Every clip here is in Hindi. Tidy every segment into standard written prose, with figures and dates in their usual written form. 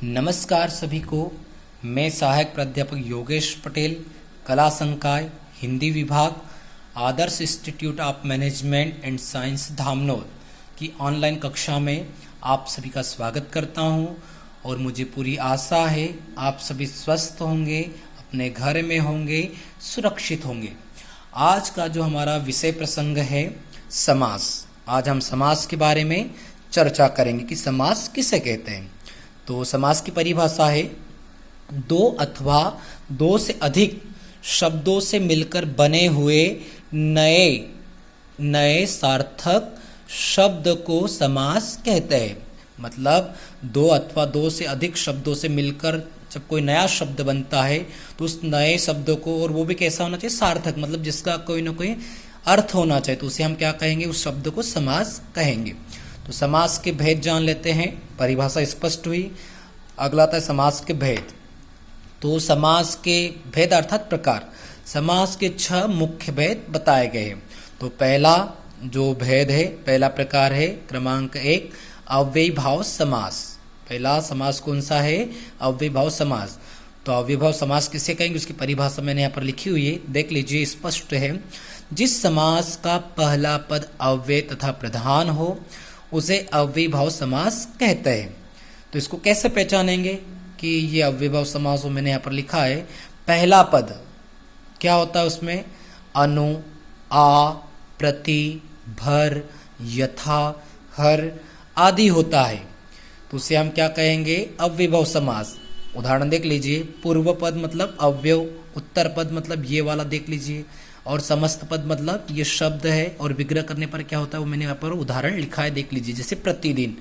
नमस्कार सभी को। मैं सहायक प्राध्यापक योगेश पटेल, कला संकाय हिंदी विभाग, Adarsh institute of management and science Dhamnod की ऑनलाइन कक्षा में आप सभी का स्वागत करता हूं और मुझे पूरी आशा है आप सभी स्वस्थ होंगे, अपने घर में होंगे, सुरक्षित होंगे। आज का जो हमारा विषय प्रसंग है समास। आज हम समास के बारे में चर्चा करेंगे कि समास किसे कहते हैं। तो समास की परिभाषा है दो अथवा दो से अधिक शब्दों से मिलकर बने हुए नए सार्थक शब्द को समास कहते हैं। मतलब दो अथवा दो से अधिक शब्दों से मिलकर जब कोई नया शब्द बनता है तो उस नए शब्द को, और वो भी कैसा होना चाहिए, सार्थक, मतलब जिसका कोई ना कोई अर्थ होना चाहिए, तो उसे हम क्या कहेंगे, उस शब्द को समास कहेंगे। तो समास के भेद जान लेते हैं। परिभाषा स्पष्ट हुई। अगला आता है समास के भेद। तो समास के भेद अर्थात प्रकार। समास के 6 मुख्य भेद बताए गए हैं। तो पहला जो भेद है, पहला प्रकार है क्रमांक 1 अव्ययीभाव समास। पहला समास कौन सा है? अव्ययीभाव समास। तो अव्ययीभाव समास किसे कहेंगे, उसकी परिभाषा मैंने यहाँ पर लिखी हुई है, देख लीजिए, स्पष्ट है। जिस समास का पहला पद अव्यय तथा प्रधान हो उसे अव्ययीभाव समास कहते हैं। तो इसको कैसे पहचानेंगे कि ये अव्ययीभाव समास हो? मैंने यहाँ पर लिखा है पहला पद क्या होता है उसमें? अनु, आ, प्रति, भर, यथा, हर आदि होता है। तो उसे हम क्या कहेंगे? अव्ययीभाव समास। उदाहरण देख लीजिए। पूर्व पद मतलब अव्यय, उत्तर पद मतलब ये वाला देख लीजिए, और समस्त पद मतलब ये शब्द है, और विग्रह करने पर क्या होता है वो मैंने यहाँ पर उदाहरण लिखा है, देख लीजिए। जैसे प्रतिदिन,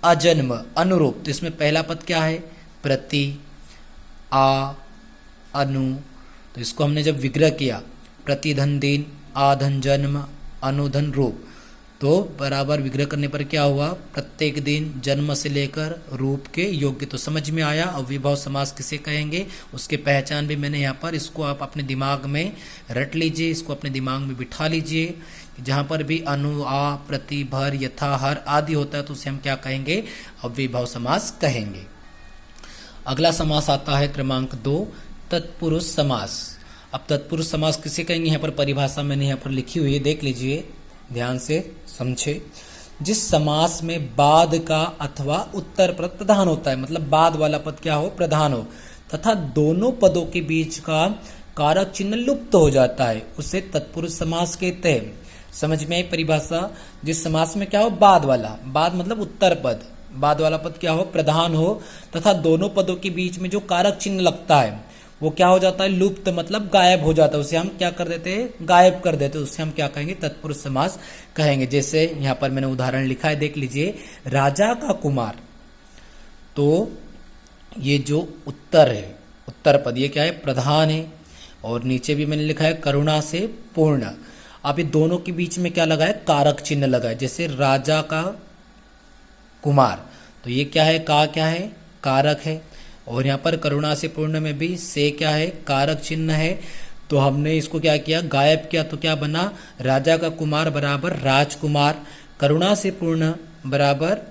अजन्म, अनुरूप। तो इसमें पहला पद क्या है? प्रति, आ, अनु। तो इसको हमने जब विग्रह किया, प्रतिधन दिन, आधन जन्म, अनुधन रूप, तो बराबर विग्रह करने पर क्या हुआ? प्रत्येक दिन जन्म से लेकर रूप के योग्य। तो समझ में आया अव्ययीभाव समास किसे कहेंगे, उसके पहचान भी मैंने यहाँ पर, इसको आप अपने दिमाग में रट लीजिए, इसको अपने दिमाग में बिठा लीजिए। जहाँ पर भी अनु, आ, प्रति, भर, यथा, हर आदि होता है तो उसे हम क्या कहेंगे? अव्ययीभाव समास कहेंगे। अगला समास आता है क्रमांक 2 तत्पुरुष समास। अब तत्पुरुष समास किसे कहेंगे, यहाँ पर परिभाषा मैंने यहाँ पर लिखी हुई है, देख लीजिए, ध्यान से समझे। जिस समास में बाद का अथवा उत्तर पद प्रधान होता है, मतलब बाद वाला पद क्या हो? प्रधान हो, तथा दोनों पदों के बीच का कारक चिन्ह लुप्त हो जाता है, उसे तत्पुरुष समास कहते हैं। समझ में आई परिभाषा? जिस समास में क्या हो? बाद वाला, बाद मतलब उत्तर पद, बाद वाला पद क्या हो? प्रधान हो, तथा दोनों पदों के बीच में जो कारक चिन्ह लगता है वो क्या हो जाता है? लुप्त, मतलब गायब हो जाता है, उसे हम क्या कर देते हैं? गायब कर देते हैं, उससे हम क्या कहेंगे? तत्पुरुष समास कहेंगे। जैसे यहाँ पर मैंने उदाहरण लिखा है, देख लीजिए। राजा का कुमार, तो ये जो उत्तर है, उत्तर पद, ये क्या है? प्रधान है, और नीचे भी मैंने लिखा है करुणा से पूर्ण। अब ये दोनों के बीच में क्या लगा है? कारक चिन्ह लगा है। जैसे राजा का कुमार, तो ये क्या है? का क्या है? कारक है। और यहाँ पर करुणा से पूर्ण में भी से क्या है? कारक चिन्ह है। तो हमने इसको क्या किया? गायब किया। तो क्या बना? राजा का कुमार बराबर राजकुमार, करुणा से पूर्ण बराबर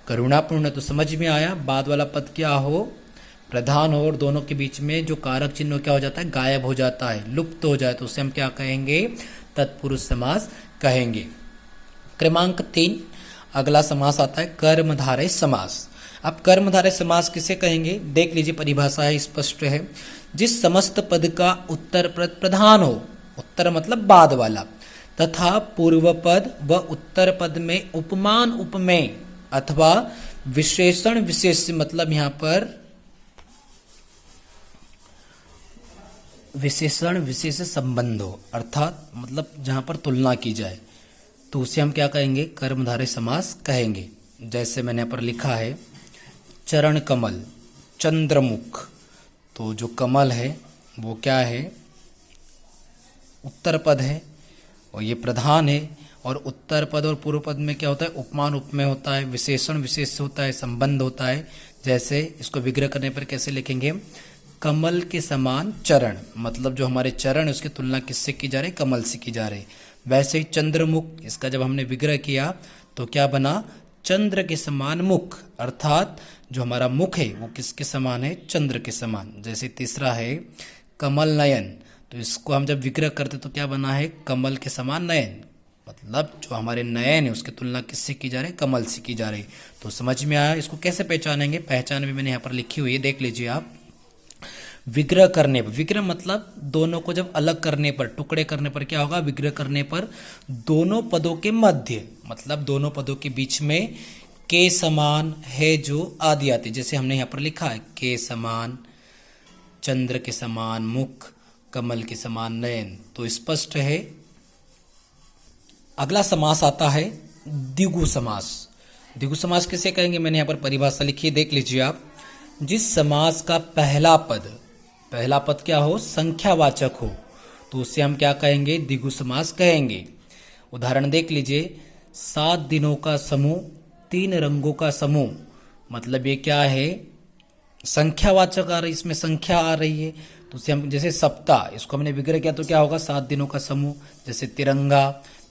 करुणापूर्ण। तो समझ में आया, बाद वाला पद क्या हो? प्रधान हो, और दोनों के बीच में जो कारक चिन्ह क्या हो जाता है? गायब हो जाता है, लुप्त हो जाए, तो उसे हम क्या कहेंगे? तत्पुरुष समास कहेंगे। क्रमांक 3 अगला समास आता है कर्मधारय समास। अब कर्मधारय समास किसे कहेंगे? देख लीजिए, परिभाषा है, स्पष्ट है। जिस समस्त पद का उत्तर पद प्रधान हो, उत्तर मतलब बाद वाला, तथा पूर्व पद व उत्तर पद में उपमान, उपमेय अथवा विशेषण विशेष, मतलब यहाँ पर विशेषण विशेष संबंध हो, अर्थात मतलब जहां पर तुलना की जाए, तो उसे हम क्या कहेंगे? कर्मधारय समास कहेंगे। जैसे मैंने यहाँ पर लिखा है चरण कमल, चंद्रमुख। तो जो कमल है वो क्या है? उत्तर पद है, और ये प्रधान है। और उत्तर पद और पूर्व पद में क्या होता है? उपमान, उपमेय होता है, विशेषण विशेष होता है, संबंध होता है। जैसे इसको विग्रह करने पर कैसे लिखेंगे? कमल के समान चरण, मतलब जो हमारे चरण है उसकी तुलना किससे की जा रही है? कमल से की जा रही है। वैसे ही चंद्रमुख, इसका जब हमने विग्रह किया तो क्या बना? चंद्र के समान मुख, अर्थात जो हमारा मुख है वो किसके समान है? चंद्र के समान। जैसे तीसरा है कमल नयन, तो इसको हम जब विग्रह करते तो क्या बना है? कमल के समान नयन, मतलब जो हमारे नयन है उसकी तुलना किससे की जा रही है? कमल से की जा रही। तो समझ में आया? इसको कैसे पहचानेंगे? पहचान भी मैंने यहाँ पर लिखी हुई है, देख लीजिए आप। विग्रह करने पर, विग्रह मतलब दोनों को जब अलग करने पर, टुकड़े करने पर क्या होगा? विग्रह करने पर दोनों पदों के मध्य, मतलब दोनों पदों के बीच में के समान है जो आदि आती, जैसे हमने यहाँ पर लिखा है के समान, चंद्र के समान मुख, कमल के समान नयन, तो स्पष्ट है। अगला समास आता है द्विगु समास। द्विगु समास किसे कहेंगे? मैंने यहाँ पर परिभाषा लिखी है, देख लीजिए आप। जिस समास का पहला पद क्या हो? संख्यावाचक हो, तो उसे हम क्या कहेंगे? द्विगु समास कहेंगे। उदाहरण देख लीजिए, 7 दिनों का समूह, 3 रंगों का समूह, मतलब ये क्या है? संख्यावाचक आ रही, इसमें संख्या आ रही है, तो उसे हम, जैसे सप्ताह, इसको हमने विग्रह किया तो क्या होगा? 7 दिनों का समूह। जैसे तिरंगा,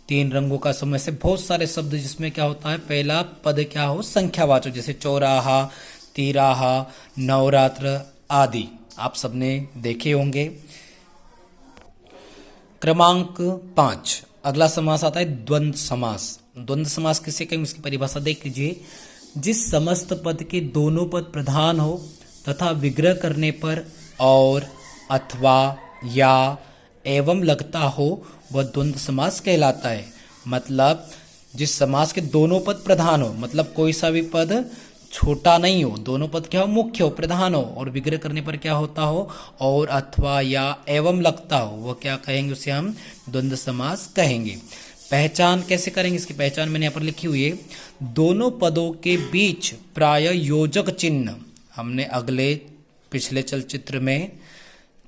3 रंगों का समूह, ऐसे बहुत सारे शब्द जिसमें क्या होता है? पहला पद क्या हो? संख्यावाचक, जैसे चौराहा, तिराहा, नवरात्र आदि आप सबने देखे होंगे। क्रमांक 5, अगला समास आता है द्वंद्व समास। द्वंद्व समास किसे कहेंगे? इसकी परिभाषा देख लीजिए। जिस समस्त पद के दोनों पद प्रधान हो तथा विग्रह करने पर और, अथवा, या, एवं लगता हो वह द्वंद्व समास कहलाता है। मतलब जिस समास के दोनों पद प्रधान हो, मतलब कोई सा भी पद छोटा नहीं हो, दोनों पद क्या हो? मुख्य हो, प्रधान हो, और विग्रह करने पर क्या होता हो? और, अथवा, या, एवं लगता हो, वह क्या कहेंगे? उसे हम द्वंद्व समास कहेंगे। पहचान कैसे करेंगे? इसकी पहचान मैंने यहाँ पर लिखी हुई है। दोनों पदों के बीच प्राय योजक चिन्ह, हमने पिछले चलचित्र में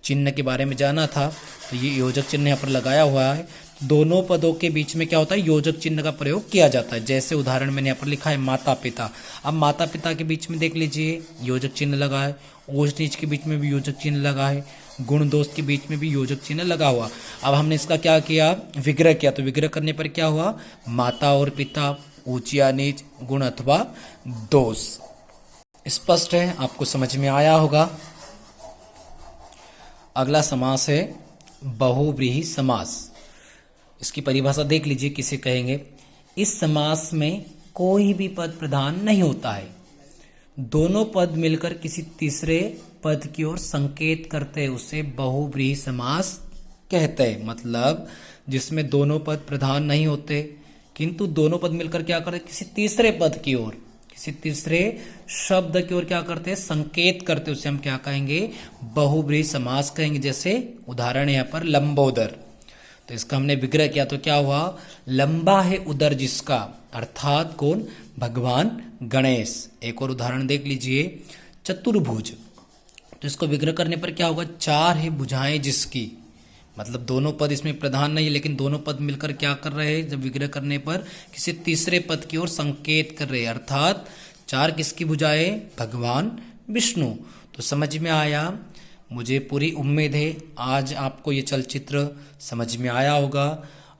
चिन्ह के बारे में जाना था, तो ये योजक चिन्ह यहाँ पर लगाया हुआ है। दोनों पदों के बीच में क्या होता है? योजक चिन्ह का प्रयोग किया जाता है। जैसे उदाहरण मैंने यहाँ पर लिखा है माता पिता। अब माता पिता के बीच में देख लीजिए योजक चिन्ह लगा है, ऊंच नीच के बीच में भी योजक चिन्ह लगा है, गुण दोष के बीच में भी योजक चिन्ह लगा हुआ। अब हमने इसका क्या किया? विग्रह किया, तो विग्रह करने पर क्या हुआ? माता और पिता, ऊंच या नीच, गुण अथवा दोष। स्पष्ट है? आपको समझ में आया होगा। अगला समास है बहुव्रीहि समास। इसकी परिभाषा देख लीजिए किसे कहेंगे। इस समास में कोई भी पद प्रधान नहीं होता है, दोनों पद मिलकर किसी तीसरे पद की ओर संकेत करते हैं, उसे बहुव्रीहि समास कहते हैं। मतलब जिसमें दोनों पद प्रधान नहीं होते किंतु दोनों पद मिलकर क्या करते? किसी तीसरे पद की ओर, किसी तीसरे शब्द की ओर क्या करते हैं? संकेत करते, उसे हम क्या कहेंगे? बहुव्रीहि समास कहेंगे। जैसे उदाहरण यहाँ पर लंबोदर, तो इसका हमने विग्रह किया तो क्या हुआ? लंबा है उदर जिसका, अर्थात कौन? भगवान गणेश। एक और उदाहरण देख लीजिए चतुर्भुज, तो इसको विग्रह करने पर क्या होगा? 4 है भुजाएं जिसकी, मतलब दोनों पद इसमें प्रधान नहीं, लेकिन दोनों पद मिलकर क्या कर रहे हैं? जब विग्रह करने पर किसी तीसरे पद की ओर संकेत कर रहे हैं, अर्थात 4 किसकी भुजाएं? भगवान विष्णु। तो समझ में आया? मुझे पूरी उम्मीद है आज आपको ये चलचित्र समझ में आया होगा,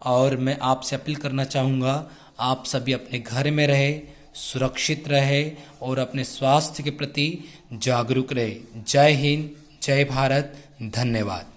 और मैं आपसे अपील करना चाहूँगा आप सभी अपने घर में रहे, सुरक्षित रहे और अपने स्वास्थ्य के प्रति जागरूक रहे। जय हिंद, जय भारत, धन्यवाद।